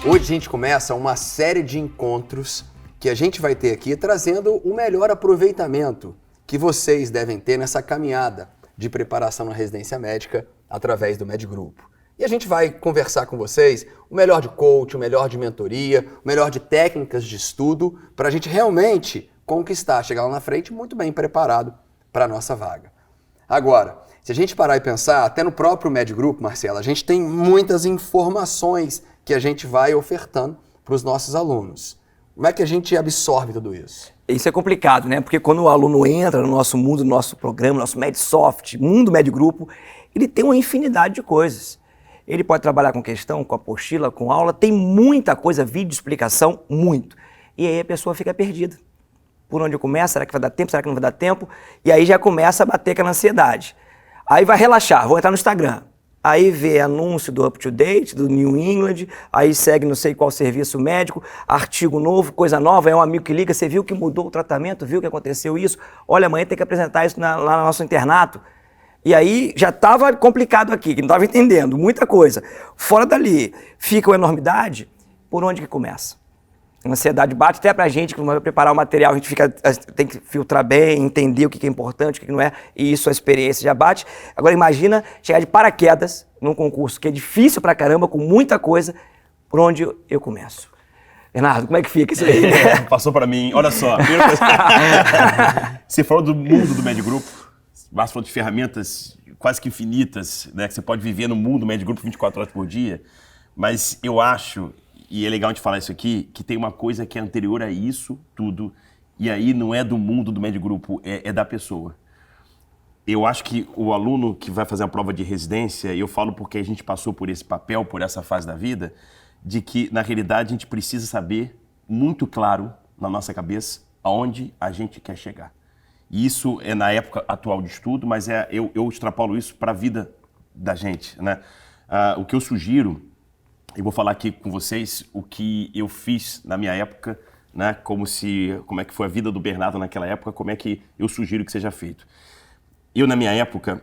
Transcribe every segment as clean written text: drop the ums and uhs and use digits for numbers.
Hoje a gente começa uma série de encontros que a gente vai ter aqui trazendo o melhor aproveitamento que vocês devem ter nessa caminhada de preparação na residência médica através do MedGrupo. E a gente vai conversar com vocês o melhor de coach, o melhor de mentoria, o melhor de técnicas de estudo para a gente realmente conquistar, chegar lá na frente muito bem preparado para a nossa vaga. Agora, se a gente parar e pensar, até no próprio MedGrupo, Marcela, a gente tem muitas informações que a gente vai ofertando para os nossos alunos. Como é que a gente absorve tudo isso? Isso é complicado, né? Porque quando o aluno entra no nosso mundo, no nosso programa, no nosso MedSoft, mundo MedGrupo, ele tem uma infinidade de coisas. Ele pode trabalhar com questão, com apostila, com aula, tem muita coisa, vídeo, explicação, muito. E aí a pessoa fica perdida. Por onde começa? Será que vai dar tempo? Será que não vai dar tempo? E aí já começa a bater aquela ansiedade. Aí vai relaxar, vou entrar no Instagram. Aí vê anúncio do Up to Date, do New England, aí segue não sei qual serviço médico, artigo novo, coisa nova, é um amigo que liga, você viu que mudou o tratamento, viu que aconteceu isso? Olha, amanhã tem que apresentar isso lá no nosso internato. E aí já estava complicado aqui, que não estava entendendo, muita coisa. Fora dali, fica uma enormidade, por onde que começa? A ansiedade bate até pra gente, que vai preparar o material, a gente tem que filtrar bem, entender o que é importante, o que não é, e isso a experiência já bate. Agora imagina chegar de paraquedas num concurso que é difícil pra caramba, com muita coisa, por onde eu começo. Bernardo, como é que fica isso aí? Passou pra mim, olha só. Você falou do mundo do MedGrupo, você falou de ferramentas quase que infinitas, né, que você pode viver no mundo do MedGrupo 24 horas por dia, mas eu acho... E é legal a gente falar isso aqui, que tem uma coisa que é anterior a isso tudo, e aí não é do mundo do MedGrupo, é da pessoa. Eu acho que o aluno que vai fazer a prova de residência, eu falo porque a gente passou por esse papel, por essa fase da vida, de que, na realidade, a gente precisa saber muito claro, na nossa cabeça, aonde a gente quer chegar. E isso é na época atual de estudo, mas eu extrapolo isso para a vida da gente, né? O que eu sugiro... Eu vou falar aqui com vocês o que eu fiz na minha época, né? Como é que foi a vida do Bernardo naquela época, como é que eu sugiro que seja feito. Eu, na minha época,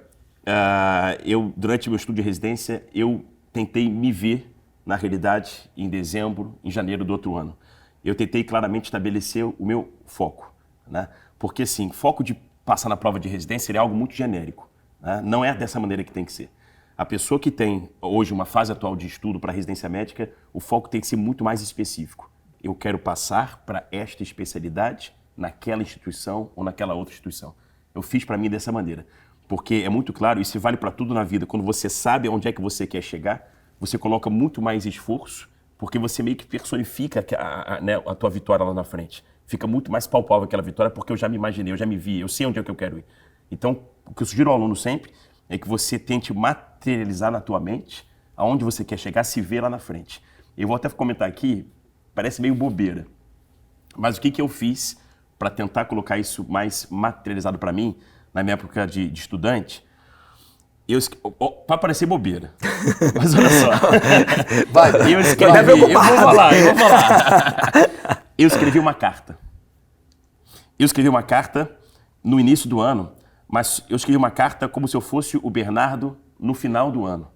durante meu estudo de residência, eu tentei me ver, na realidade, em dezembro, em janeiro do outro ano. Eu tentei claramente estabelecer o meu foco, né? Porque, assim, foco de passar na prova de residência é algo muito genérico, né? Não é dessa maneira que tem que ser. A pessoa que tem hoje uma fase atual de estudo para residência médica, o foco tem que ser muito mais específico. Eu quero passar para esta especialidade naquela instituição ou naquela outra instituição. Eu fiz para mim dessa maneira, porque é muito claro, isso vale para tudo na vida. Quando você sabe onde é que você quer chegar, você coloca muito mais esforço, porque você meio que personifica a tua vitória lá na frente. Fica muito mais palpável aquela vitória, porque eu já me imaginei, eu já me vi, eu sei onde é que eu quero ir. Então, o que eu sugiro ao aluno sempre é que você tente materializar na tua mente aonde você quer chegar, se ver lá na frente. Eu vou até comentar aqui, parece meio bobeira, mas o que eu fiz para tentar colocar isso mais materializado para mim, na minha época de estudante, para parecer bobeira, mas olha só, eu vou falar. Eu escrevi uma carta. No início do ano, mas eu escrevi uma carta como se eu fosse o Bernardo no final do ano.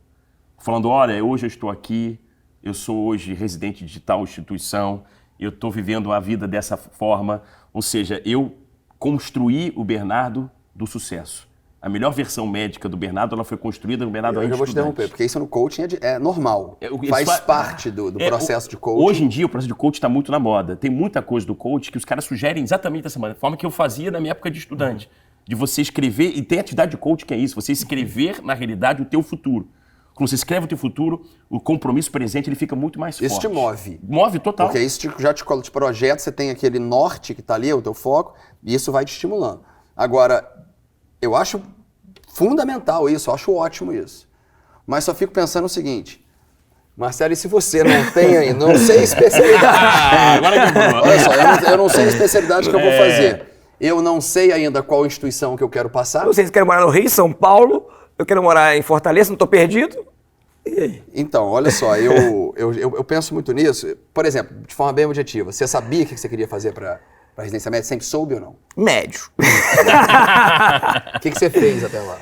Falando, olha, hoje eu estou aqui, eu sou hoje residente de tal instituição, eu estou vivendo a vida dessa forma. Ou seja, eu construí o Bernardo do sucesso. A melhor versão médica do Bernardo, ela foi construída no Bernardo ainda estudante. Eu vou te interromper, porque isso no coaching é normal. Faz parte do processo de coaching. Hoje em dia, o processo de coaching está muito na moda. Tem muita coisa do coaching que os caras sugerem exatamente dessa forma que eu fazia na minha época de estudante. De você escrever, e tem atividade de coaching que é isso, você escrever, na realidade, o teu futuro. Quando você escreve o teu futuro, o compromisso presente ele fica muito mais forte. Isso te move. Move total. Porque isso já te projeta, você tem aquele norte que está ali, o teu foco, e isso vai te estimulando. Agora, eu acho fundamental isso, eu acho ótimo isso. Mas só fico pensando o seguinte, Marcelo, e se você não tem ainda, não sei a especialidade. Agora que olha só, eu não sei a especialidade que eu vou fazer. Eu não sei ainda qual instituição que eu quero passar. Não sei se quero morar no Rio, São Paulo, eu quero morar em Fortaleza, não estou perdido. E aí? Então, olha só, eu penso muito nisso. Por exemplo, de forma bem objetiva, você sabia o que você queria fazer para residência média? Sempre soube ou não? Médio. O que você fez até lá?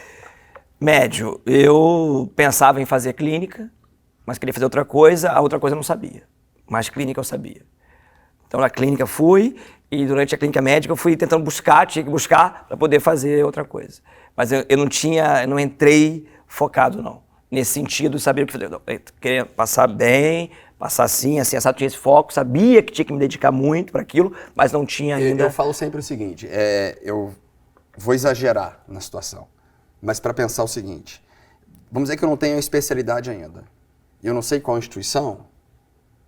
Médio. Eu pensava em fazer clínica, mas queria fazer outra coisa, a outra coisa eu não sabia. Mas clínica eu sabia. Então na clínica fui, e durante a clínica médica eu fui tentando buscar, tinha que buscar para poder fazer outra coisa. Mas eu não entrei focado não. Nesse sentido, sabia o que fazer. Eu queria passar bem, passar assim, assado, tinha esse foco, sabia que tinha que me dedicar muito para aquilo, mas não tinha ainda... Eu falo sempre o seguinte, eu vou exagerar na situação, mas para pensar o seguinte, vamos dizer que eu não tenho a especialidade ainda, eu não sei qual instituição,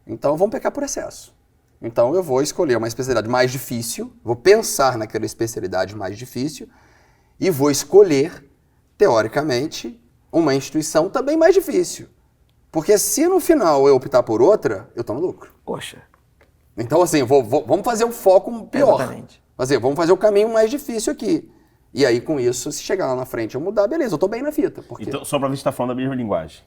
então vamos pecar por excesso. Então eu vou escolher uma especialidade mais difícil, vou pensar naquela especialidade mais difícil e vou escolher, teoricamente, uma instituição também mais difícil. Porque se no final eu optar por outra, eu tô no lucro. Poxa. Então assim, vamos fazer um foco pior. Exatamente. Vamos fazer o caminho mais difícil aqui. E aí com isso, se chegar lá na frente eu mudar, beleza, eu tô bem na fita. Porque... Então, só para ver se está falando a mesma linguagem.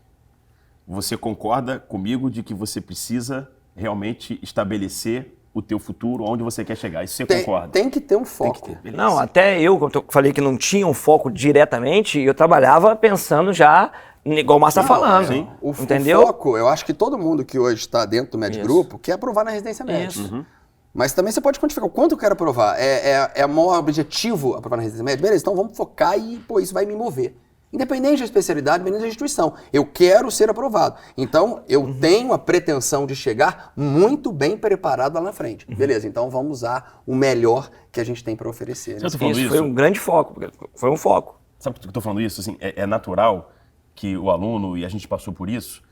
Você concorda comigo de que você precisa realmente estabelecer o teu futuro, onde você quer chegar? Isso você concorda? Tem que ter um foco. Não, até eu, quando eu falei que não tinha um foco diretamente, eu trabalhava pensando já, igual o Márcio está falando. Sim. Entendeu? O foco, eu acho que todo mundo que hoje está dentro do Med Grupo quer aprovar na residência médica. Isso. Uhum. Mas também você pode quantificar o quanto eu quero aprovar. É o maior objetivo aprovar na residência médica? Beleza, então vamos focar e, isso vai me mover. Independente da especialidade, independente da instituição. Eu quero ser aprovado. Então, eu tenho a pretensão de chegar muito bem preparado lá na frente. Beleza, então vamos usar o melhor que a gente tem para oferecer. Né? Você tá falando Isso foi um grande foco, foi um foco. Sabe por que eu estou falando isso? Assim, é natural que o aluno, e a gente passou por isso,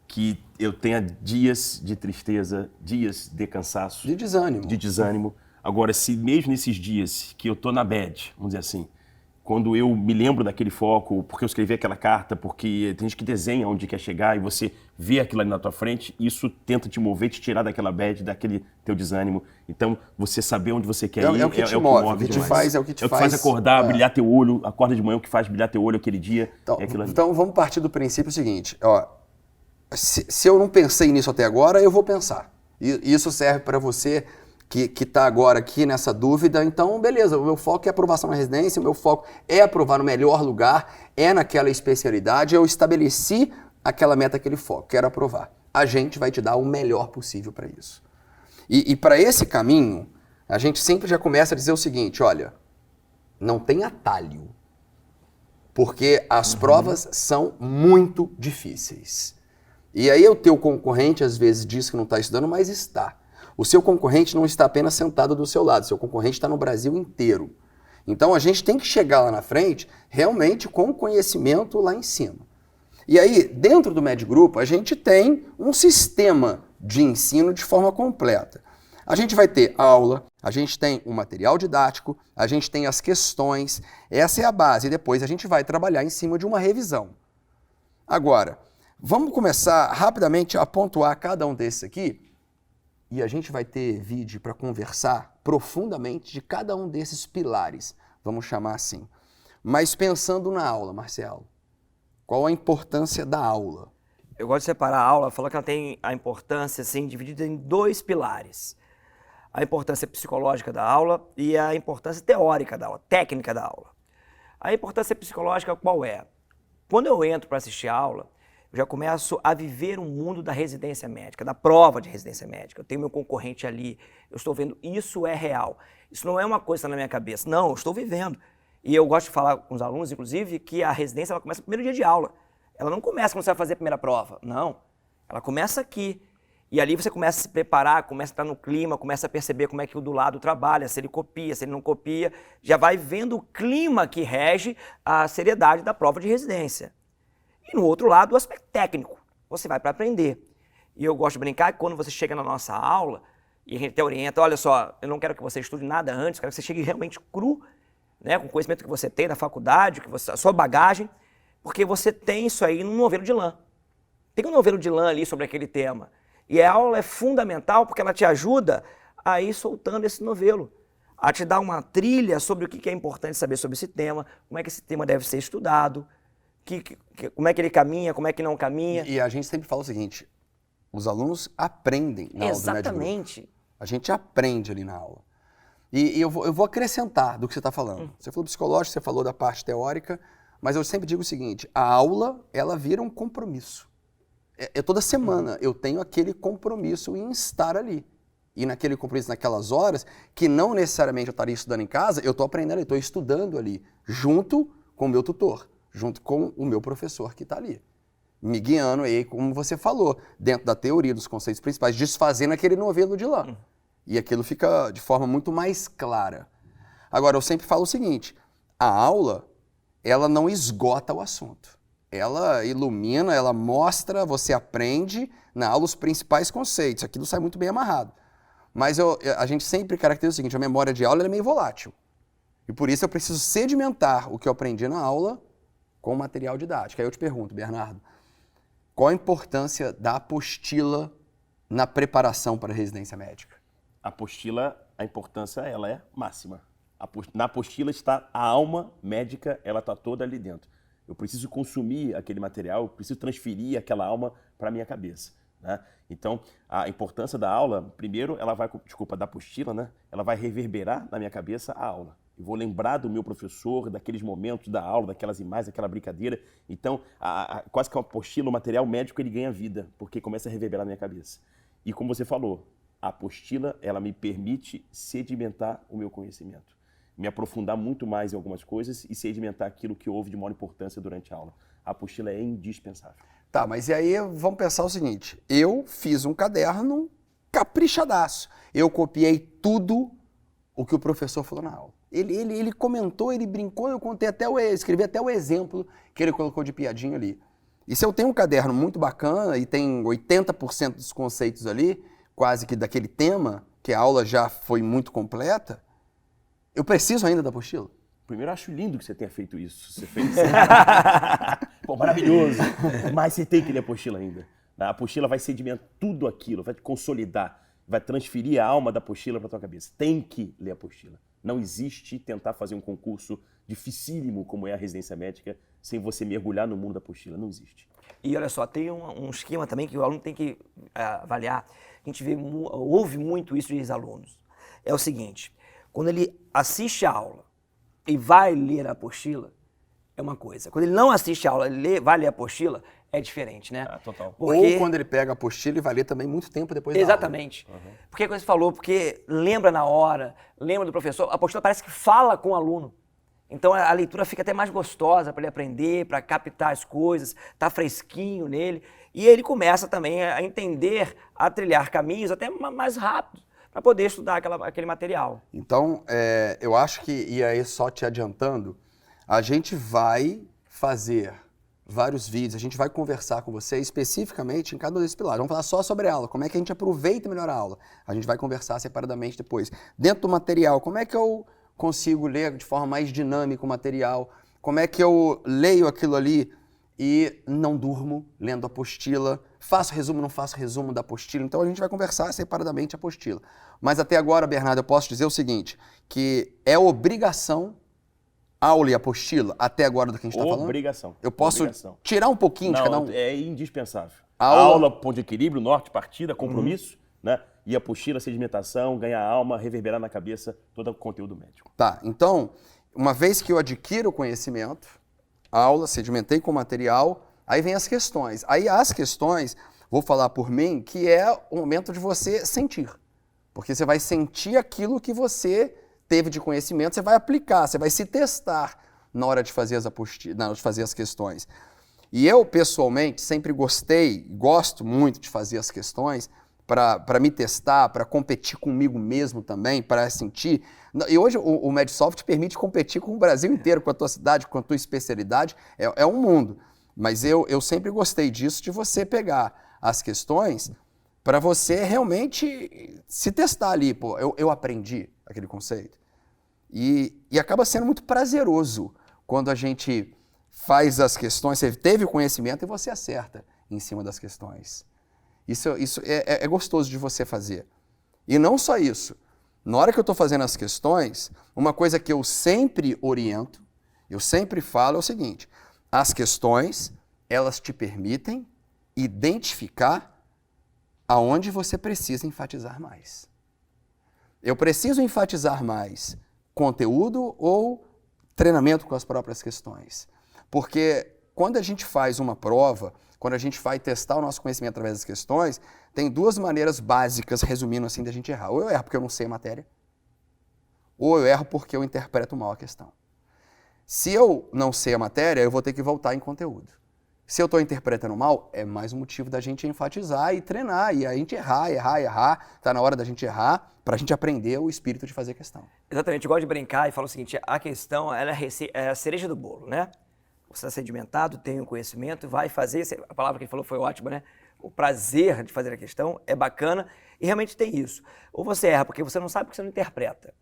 que eu tenha dias de tristeza, dias de cansaço. De desânimo. De desânimo. Agora, se mesmo nesses dias que eu estou na bad, vamos dizer assim, quando eu me lembro daquele foco, porque eu escrevi aquela carta, porque tem gente que desenha onde quer chegar e você vê aquilo ali na tua frente, isso tenta te mover, te tirar daquela bad, daquele teu desânimo. Então, você saber onde você quer ir é o que te move, o que te faz, é o que te faz acordar, brilhar teu olho, acorda de manhã, o que faz brilhar teu olho aquele dia. Então, vamos partir do princípio seguinte, ó, se eu não pensei nisso até agora, eu vou pensar. E isso serve para você que está agora aqui nessa dúvida, então beleza, o meu foco é aprovação na residência, o meu foco é aprovar no melhor lugar, é naquela especialidade, eu estabeleci aquela meta, aquele foco, quero aprovar. A gente vai te dar o melhor possível para isso. E para esse caminho, a gente sempre já começa a dizer o seguinte, olha, não tem atalho, porque as provas são muito difíceis. E aí o teu concorrente às vezes diz que não está estudando, mas está. O seu concorrente não está apenas sentado do seu lado, seu concorrente está no Brasil inteiro. Então a gente tem que chegar lá na frente realmente com conhecimento lá em cima. E aí, dentro do Med Grupo, a gente tem um sistema de ensino de forma completa. A gente vai ter aula, a gente tem um material didático, a gente tem as questões, essa é a base, e depois a gente vai trabalhar em cima de uma revisão. Agora, vamos começar rapidamente a pontuar cada um desses aqui, e a gente vai ter vídeo para conversar profundamente de cada um desses pilares, vamos chamar assim. Mas pensando na aula, Marcelo, qual a importância da aula? Eu gosto de separar a aula, falar que ela tem a importância assim, dividida em dois pilares. A importância psicológica da aula e a importância teórica da aula, técnica da aula. A importância psicológica qual é? Quando eu entro para assistir a aula, eu já começo a viver um mundo da residência médica, da prova de residência médica. Eu tenho meu concorrente ali, eu estou vendo, isso é real. Isso não é uma coisa que está na minha cabeça, não, eu estou vivendo. E eu gosto de falar com os alunos, inclusive, que a residência ela começa no primeiro dia de aula. Ela não começa quando você vai fazer a primeira prova, não. Ela começa aqui. E ali você começa a se preparar, começa a estar no clima, começa a perceber como é que o do lado trabalha, se ele copia, se ele não copia. Já vai vendo o clima que rege a seriedade da prova de residência. E no outro lado, o aspecto técnico. Você vai para aprender. E eu gosto de brincar que quando você chega na nossa aula, e a gente até orienta, olha só, eu não quero que você estude nada antes, eu quero que você chegue realmente cru, né, com o conhecimento que você tem na faculdade, a sua bagagem, porque você tem isso aí num novelo de lã. Tem um novelo de lã ali sobre aquele tema. E a aula é fundamental porque ela te ajuda a ir soltando esse novelo, a te dar uma trilha sobre o que é importante saber sobre esse tema, como é que esse tema deve ser estudado, como é que ele caminha, como é que não caminha. E a gente sempre fala o seguinte, os alunos aprendem na aula do Med Grupo. Exatamente. A gente aprende ali na aula. E eu vou acrescentar do que você está falando. Você falou psicológico, você falou da parte teórica, Mas eu sempre digo o seguinte, a aula, ela vira um compromisso. Toda semana eu tenho aquele compromisso em estar ali. E naquele compromisso, naquelas horas, que não necessariamente eu estaria estudando em casa, eu estou aprendendo, eu estou estudando ali, junto com o meu tutor, junto com o meu professor que está ali. Me guiando aí, como você falou, dentro da teoria, dos conceitos principais, desfazendo aquele novelo de lã. E aquilo fica de forma muito mais clara. Agora, eu sempre falo o seguinte, a aula, ela não esgota o assunto. Ela ilumina, ela mostra, você aprende na aula os principais conceitos. Aquilo sai muito bem amarrado. Mas a gente sempre caracteriza o seguinte, a memória de aula é meio volátil. E por isso eu preciso sedimentar o que eu aprendi na aula com o material didático. Aí eu te pergunto, Bernardo, qual a importância da apostila na preparação para a residência médica? A apostila, a importância, ela é máxima. Na apostila está a alma médica, ela está toda ali dentro. Eu preciso consumir aquele material, eu preciso transferir aquela alma para a minha cabeça. Né? Então, a importância da aula, primeiro, ela vai, da apostila, né? Ela vai reverberar na minha cabeça a aula. Eu vou lembrar do meu professor, daqueles momentos da aula, daquelas imagens, daquela brincadeira. Então, quase que a apostila, o material médico, ele ganha vida, porque começa a reverberar na minha cabeça. E como você falou, a apostila, ela me permite sedimentar o meu conhecimento. Me aprofundar muito mais em algumas coisas e sedimentar aquilo que houve de maior importância durante a aula. A apostila é indispensável. Tá, mas e aí vamos pensar o seguinte, eu fiz um caderno caprichadaço, eu copiei tudo o que o professor falou na aula. Ele comentou, ele brincou, eu escrevi até o exemplo que ele colocou de piadinha ali. E se eu tenho um caderno muito bacana e tem 80% dos conceitos ali, quase que daquele tema, que a aula já foi muito completa, eu preciso ainda da apostila? Primeiro, eu acho lindo que você tenha feito isso. Você fez. Pô, maravilhoso. Mas você tem que ler a apostila ainda. A apostila vai sedimentar tudo aquilo, vai te consolidar, vai transferir a alma da apostila para tua cabeça. Tem que ler a apostila. Não existe tentar fazer um concurso dificílimo como é a residência médica sem você mergulhar no mundo da apostila. Não existe. E olha só, tem um esquema também que o aluno tem que avaliar. A gente ouve muito isso dos alunos. É o seguinte, quando ele assiste a aula e vai ler a apostila, é uma coisa. Quando ele não assiste a aula, vai ler a apostila, é diferente, né? Total. Porque... Ou quando ele pega a apostila e vai ler também muito tempo depois da Exatamente. aula. Exatamente. Porque como você falou, porque lembra na hora, lembra do professor, a apostila parece que fala com o aluno. Então a leitura fica até mais gostosa para ele aprender, para captar as coisas, tá fresquinho nele. E ele começa também a entender, a trilhar caminhos até mais rápidos para poder estudar aquele material. Então, eu acho que, e aí só te adiantando, a gente vai fazer vários vídeos, a gente vai conversar com você especificamente em cada um desses pilares. Vamos falar só sobre a aula, como é que a gente aproveita melhor a aula. A gente vai conversar separadamente depois. Dentro do material, como é que eu consigo ler de forma mais dinâmica o material? Como é que eu leio aquilo ali e não durmo lendo a apostila? Faço resumo, não faço resumo da apostila? Então a gente vai conversar separadamente a apostila. Mas até agora, Bernardo, eu posso dizer o seguinte, que é obrigação aula e apostila, até agora do que a gente está falando? Obrigação. Eu posso tirar um pouquinho de cada um? É indispensável. Aula, ponto de equilíbrio, norte, partida, compromisso, né? E apostila, sedimentação, ganhar alma, reverberar na cabeça todo o conteúdo médico. Tá, então, uma vez que eu adquiro o conhecimento, aula, sedimentei com o material, aí vem as questões. Aí as questões, vou falar por mim, que é o momento de você sentir. Porque você vai sentir aquilo que você teve de conhecimento, você vai aplicar, você vai se testar na hora de fazer as questões. E eu, pessoalmente, sempre gosto muito de fazer as questões para me testar, para competir comigo mesmo também, para sentir. E hoje o Medsoft permite competir com o Brasil inteiro, com a tua cidade, com a tua especialidade, é um mundo. Mas eu sempre gostei disso, de você pegar as questões para você realmente se testar ali. Pô, eu aprendi aquele conceito. E acaba sendo muito prazeroso quando a gente faz as questões, você teve o conhecimento e você acerta em cima das questões. Isso é gostoso de você fazer. E não só isso. Na hora que eu estou fazendo as questões, uma coisa que eu sempre oriento, eu sempre falo é o seguinte, as questões, elas te permitem identificar aonde você precisa enfatizar mais. Eu preciso enfatizar mais conteúdo ou treinamento com as próprias questões. Porque quando a gente faz uma prova, quando a gente vai testar o nosso conhecimento através das questões, tem duas maneiras básicas, resumindo assim, da gente errar. Ou eu erro porque eu não sei a matéria, ou eu erro porque eu interpreto mal a questão. Se eu não sei a matéria, eu vou ter que voltar em conteúdo. Se eu estou interpretando mal, é mais um motivo da gente enfatizar e treinar, e a gente errar. Está na hora da gente errar para a gente aprender o espírito de fazer questão. Exatamente, eu gosto de brincar e falo o seguinte, a questão ela é a cereja do bolo, né? Você está sedimentado, tem o conhecimento, vai fazer, a palavra que ele falou foi ótima, né? O prazer de fazer a questão é bacana e realmente tem isso. Ou você erra porque você não sabe, porque você não interpreta.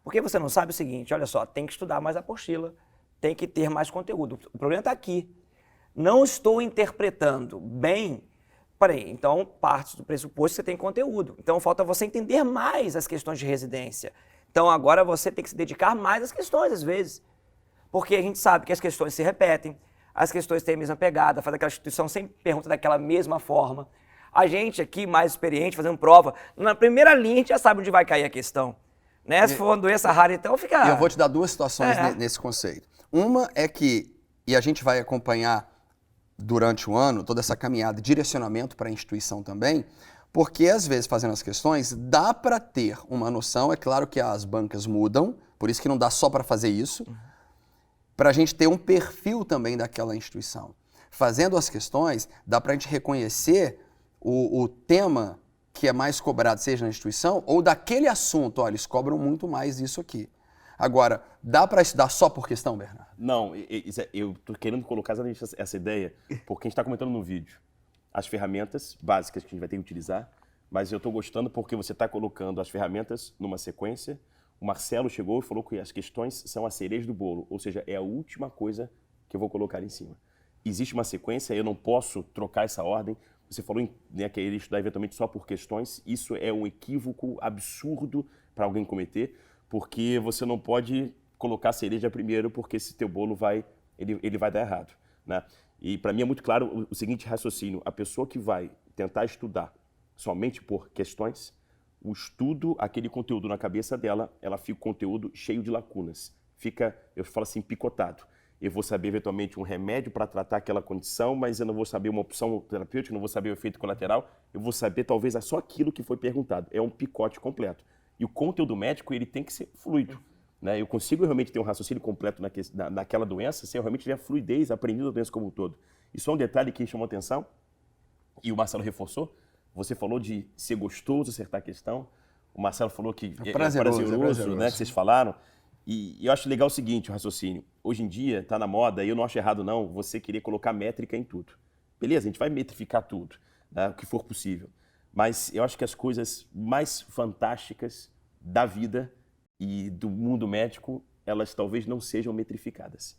Porque você não sabe o seguinte, olha só, tem que estudar mais a apostila, tem que ter mais conteúdo. O problema está aqui. Não estou interpretando bem. Peraí, então parte do pressuposto que você tem conteúdo. Então falta você entender mais as questões de residência. Então agora você tem que se dedicar mais às questões às vezes. Porque a gente sabe que as questões se repetem, as questões têm a mesma pegada, faz aquela instituição sempre pergunta daquela mesma forma. A gente aqui, mais experiente, fazendo prova, na primeira linha a gente já sabe onde vai cair a questão. Né? Se for uma doença rara, então fica... E eu vou te dar duas situações nesse conceito. Uma é que, e a gente vai acompanhar durante o ano toda essa caminhada, direcionamento para a instituição também, porque às vezes fazendo as questões dá para ter uma noção, é claro que as bancas mudam, por isso que não dá só para fazer isso, para a gente ter um perfil também daquela instituição. Fazendo as questões, dá para a gente reconhecer o tema que é mais cobrado, seja na instituição, ou daquele assunto, olha, eles cobram muito mais isso aqui. Agora, dá para estudar só por questão, Bernardo? Não, eu estou querendo colocar exatamente essa ideia, porque a gente está comentando no vídeo as ferramentas básicas que a gente vai ter que utilizar, mas eu estou gostando porque você está colocando as ferramentas numa sequência. O Marcelo chegou e falou que as questões são a cereja do bolo, ou seja, é a última coisa que eu vou colocar em cima. Existe uma sequência, eu não posso trocar essa ordem. Você falou que ele estudar eventualmente só por questões, isso é um equívoco absurdo para alguém cometer, porque você não pode colocar a cereja primeiro, porque esse teu bolo ele vai dar errado, né? E para mim é muito claro o seguinte raciocínio, a pessoa que vai tentar estudar somente por questões, o estudo, aquele conteúdo na cabeça dela, ela fica o conteúdo cheio de lacunas, fica, eu falo assim, picotado. Eu vou saber eventualmente um remédio para tratar aquela condição, mas eu não vou saber uma opção terapêutica, não vou saber o efeito colateral, eu vou saber talvez só aquilo que foi perguntado, é um picote completo. E o conteúdo médico, ele tem que ser fluido, né? Eu consigo realmente ter um raciocínio completo naquela doença se eu realmente tiver fluidez, aprendido a doença como um todo. E só um detalhe que chamou atenção, e o Marcelo reforçou, você falou de ser gostoso acertar a questão, o Marcelo falou que é prazeroso, né, que vocês falaram, e eu acho legal o seguinte, o raciocínio, hoje em dia está na moda, e eu não acho errado não, você querer colocar métrica em tudo. Beleza, a gente vai metrificar tudo, né, o que for possível. Mas eu acho que as coisas mais fantásticas da vida e do mundo médico, elas talvez não sejam metrificadas.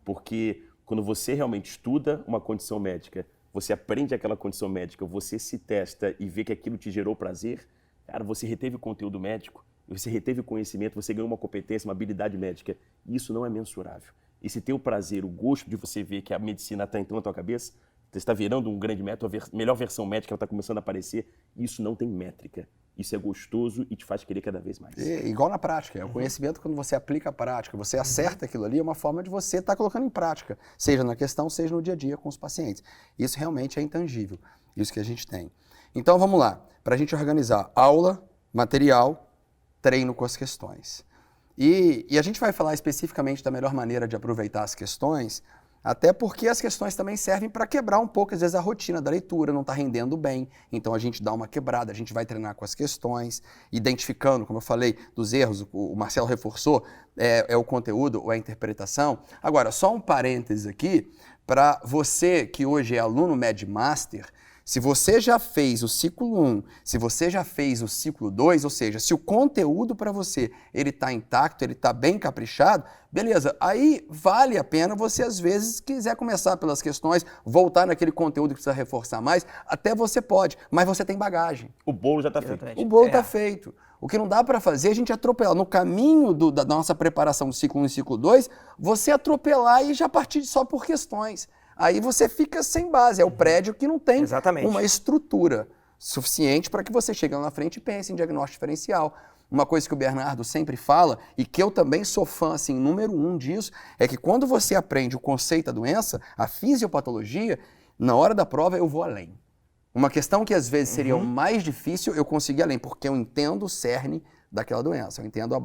Porque quando você realmente estuda uma condição médica, você aprende aquela condição médica, você se testa e vê que aquilo te gerou prazer, cara, você reteve o conteúdo médico, você reteve o conhecimento, você ganhou uma competência, uma habilidade médica. Isso não é mensurável. E se tem o prazer, o gosto de você ver que a medicina está entrando na tua cabeça, você está virando um grande método, a melhor versão médica está começando a aparecer, isso não tem métrica. Isso é gostoso e te faz querer cada vez mais. Igual na prática, o conhecimento quando você aplica a prática, você acerta aquilo ali, é uma forma de você estar colocando em prática, seja na questão, seja no dia a dia com os pacientes. Isso realmente é intangível, isso que a gente tem. Então vamos lá, para a gente organizar aula, material, treino com as questões. E a gente vai falar especificamente da melhor maneira de aproveitar as questões, até porque as questões também servem para quebrar um pouco, às vezes, a rotina da leitura, não está rendendo bem, então a gente dá uma quebrada, a gente vai treinar com as questões, identificando, como eu falei, dos erros, o Marcelo reforçou, é o conteúdo ou é a interpretação. Agora, só um parênteses aqui, para você que hoje é aluno MedMaster, se você já fez o ciclo 1, se você já fez o ciclo 2, ou seja, se o conteúdo para você ele está intacto, ele está bem caprichado, beleza, aí vale a pena você às vezes quiser começar pelas questões, voltar naquele conteúdo que precisa reforçar mais, até você pode, mas você tem bagagem. O bolo já está feito. O bolo está feito. O que não dá para fazer é a gente atropelar. No caminho da nossa preparação do ciclo 1 e ciclo 2, você atropelar e já partir só por questões. Aí você fica sem base, é o prédio que não tem uma estrutura suficiente para que você chegue lá na frente e pense em diagnóstico diferencial. uma coisa que o Bernardo sempre fala, e que eu também sou fã, assim, número 1 disso, é que quando você aprende o conceito da doença, a fisiopatologia, na hora da prova eu vou além. Uma questão que às vezes seria o mais difícil, eu consigo ir além, porque eu entendo o cerne daquela doença, eu entendo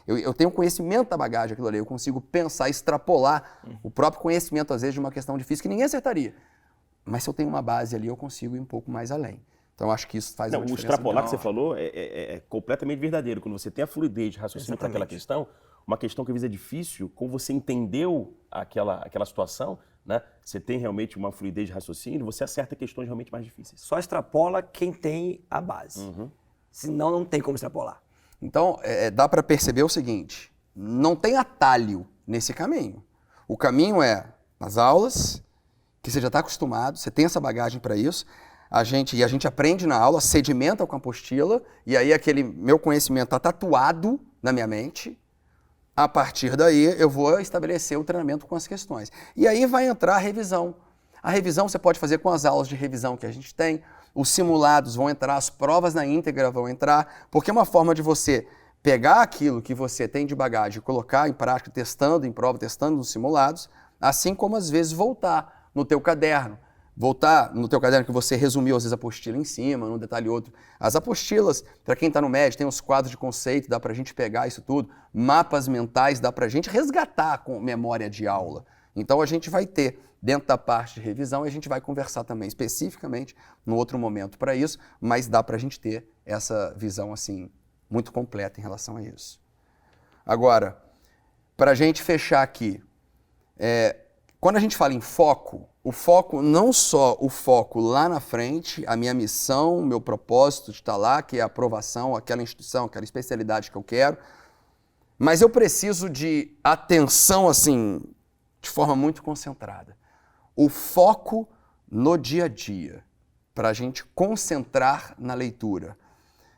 eu tenho conhecimento da bagagem daquilo ali, eu consigo pensar, extrapolar o próprio conhecimento, às vezes, de uma questão difícil que ninguém acertaria. Mas se eu tenho uma base ali, eu consigo ir um pouco mais além. Então, eu acho que isso faz uma diferença. O extrapolar que você falou é completamente verdadeiro. Quando você tem a fluidez de raciocínio para aquela questão, uma questão que às vezes é difícil, como você entendeu aquela situação, né? Você tem realmente uma fluidez de raciocínio, você acerta questões realmente mais difíceis. Só extrapola quem tem a base. Senão, não tem como extrapolar. Então, dá para perceber o seguinte, não tem atalho nesse caminho. O caminho é nas aulas, que você já está acostumado, você tem essa bagagem para isso, a gente aprende na aula, sedimenta com a apostila, e aí aquele meu conhecimento está tatuado na minha mente. A partir daí, eu vou estabelecer o treinamento com as questões. E aí vai entrar a revisão. A revisão você pode fazer com as aulas de revisão que a gente tem, os simulados vão entrar, as provas na íntegra vão entrar, porque é uma forma de você pegar aquilo que você tem de bagagem e colocar em prática, testando em prova, testando nos simulados, assim como às vezes voltar no teu caderno. Voltar no teu caderno que você resumiu, às vezes, a apostila em cima, num detalhe outro. As apostilas, para quem está no médio, tem os quadros de conceito, dá para a gente pegar isso tudo. Mapas mentais, dá para a gente resgatar com memória de aula. Então, a gente vai ter, dentro da parte de revisão, e a gente vai conversar também especificamente no outro momento para isso, mas dá para a gente ter essa visão, assim, muito completa em relação a isso. Agora, para a gente fechar aqui, quando a gente fala em foco, o foco, não só o foco lá na frente, a minha missão, o meu propósito de estar lá, que é a aprovação, aquela instituição, aquela especialidade que eu quero, mas eu preciso de atenção, assim, de forma muito concentrada. O foco no dia a dia, para a gente concentrar na leitura.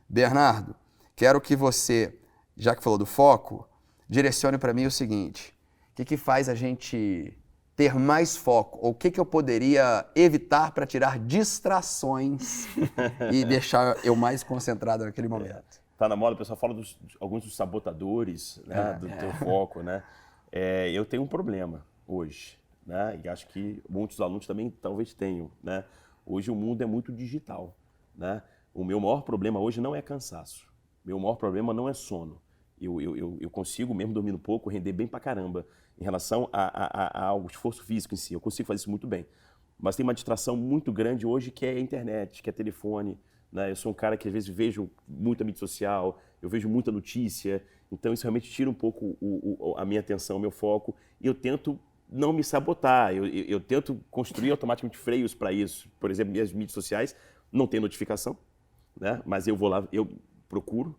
Bernardo, quero que você, já que falou do foco, direcione para mim o seguinte, o que faz a gente ter mais foco? Ou o que eu poderia evitar para tirar distrações e deixar eu mais concentrado naquele momento? Tá na moda, o pessoal fala alguns dos sabotadores, né, do teu foco, né? Eu tenho um problema hoje, né? E acho que muitos alunos também talvez tenham, né? Hoje o mundo é muito digital, né? O meu maior problema hoje não é cansaço. Meu maior problema não é sono. Eu consigo, mesmo dormindo pouco, render bem pra caramba em relação ao esforço físico em si. Eu consigo fazer isso muito bem. Mas tem uma distração muito grande hoje que é a internet, que é telefone. Né? Eu sou um cara que às vezes vejo muita mídia social, eu vejo muita notícia. Então isso realmente tira um pouco a minha atenção, o meu foco. E eu tento não me sabotar. Eu tento construir automaticamente freios para isso. Por exemplo, minhas mídias sociais não tem notificação, né? Mas eu vou lá, eu procuro.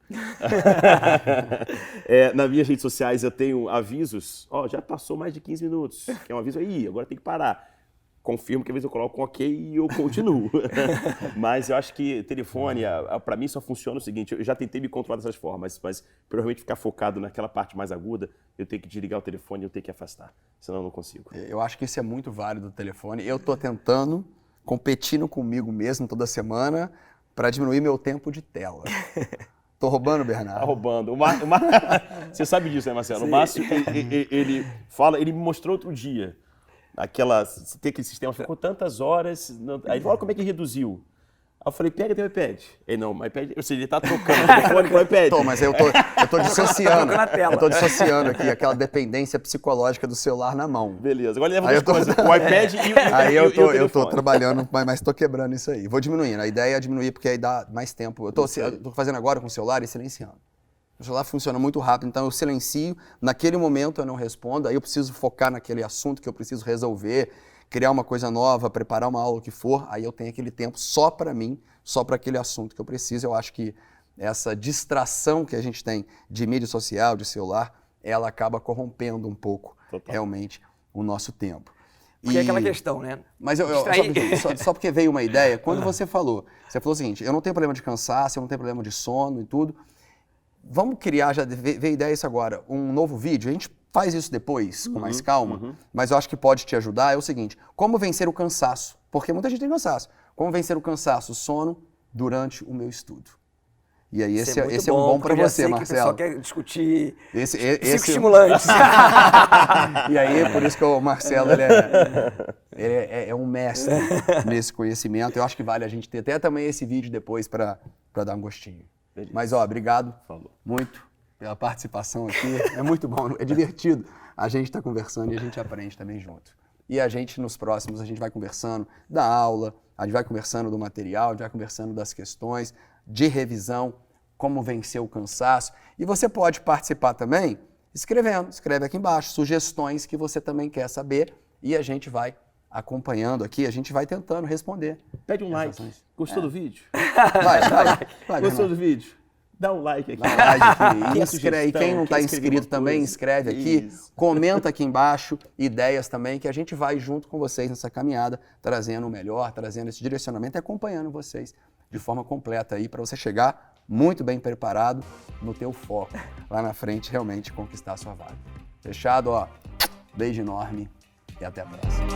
Nas minhas redes sociais eu tenho avisos, já passou mais de 15 minutos, que é um aviso aí, agora tem que parar. Confirmo que às vezes eu coloco um ok e eu continuo. Mas eu acho que telefone, para mim só funciona o seguinte, eu já tentei me controlar dessas formas, mas para realmente ficar focado naquela parte mais aguda, eu tenho que desligar o telefone e eu tenho que afastar, senão eu não consigo. Eu acho que isso é muito válido do telefone. Eu estou tentando, competindo comigo mesmo toda semana, para diminuir meu tempo de tela. Tô roubando, Bernardo? Tá roubando. Você sabe disso, né, Marcelo? Sim. O Márcio, ele me mostrou outro dia, você tem aquele sistema, ficou tantas horas, aí ele falou, como é que reduziu? Aí eu falei, pega teu iPad. Ele não, o iPad, ou seja, ele tá trocando o telefone com o iPad. Mas eu tô dissociando. Eu tô dissociando aqui aquela dependência psicológica do celular na mão. Beleza, agora leva duas coisas, o iPad e o Aí eu tô trabalhando, mas tô quebrando isso aí. Vou diminuindo, a ideia é diminuir porque aí dá mais tempo. Eu tô fazendo agora com o celular e silenciando. O celular funciona muito rápido, então eu silencio, naquele momento eu não respondo, aí eu preciso focar naquele assunto que eu preciso resolver, criar uma coisa nova, preparar uma aula, o que for, aí eu tenho aquele tempo só para mim, só para aquele assunto que eu preciso. Eu acho que essa distração que a gente tem de mídia social, de celular, ela acaba corrompendo um pouco, realmente, o nosso tempo. Porque é aquela questão, né? Mas só porque veio uma ideia, quando você falou o seguinte, eu não tenho problema de cansaço, eu não tenho problema de sono e tudo, vamos criar, já veio ideia isso agora, um novo vídeo, a gente faz isso depois, com mais calma, mas eu acho que pode te ajudar, é o seguinte, como vencer o cansaço? Porque muita gente tem cansaço. Como vencer o cansaço, o sono, durante o meu estudo? E aí esse muito é um bom para porque eu já você, sei Marcelo. Que o pessoal quer discutir Esse psicoestimulantes. E aí, por isso que o Marcelo ele é um mestre nesse conhecimento. Eu acho que vale a gente ter até também esse vídeo depois para dar um gostinho. Beleza. Mas, obrigado Falou. muito pela participação aqui. É muito bom, é divertido. A gente está conversando e a gente aprende também junto. E a gente, nos próximos, a gente vai conversando da aula, a gente vai conversando do material, a gente vai conversando das questões, de revisão, como vencer o cansaço. E você pode participar também escrevendo. Escreve aqui embaixo sugestões que você também quer saber e a gente vai acompanhando aqui, a gente vai tentando responder. Pede um like. Gostou do vídeo? Vai, Gostou do vídeo? Dá um like aqui. Dá um like aqui. Quer E quem não está quer escrever inscrito uma também, coisa? inscreve aqui. Isso. Comenta aqui embaixo ideias também, que a gente vai junto com vocês nessa caminhada, trazendo o melhor, trazendo esse direcionamento e acompanhando vocês de forma completa aí, para você chegar muito bem preparado no teu foco, lá na frente, realmente conquistar a sua vaga. Fechado? Ó, beijo enorme e até a próxima.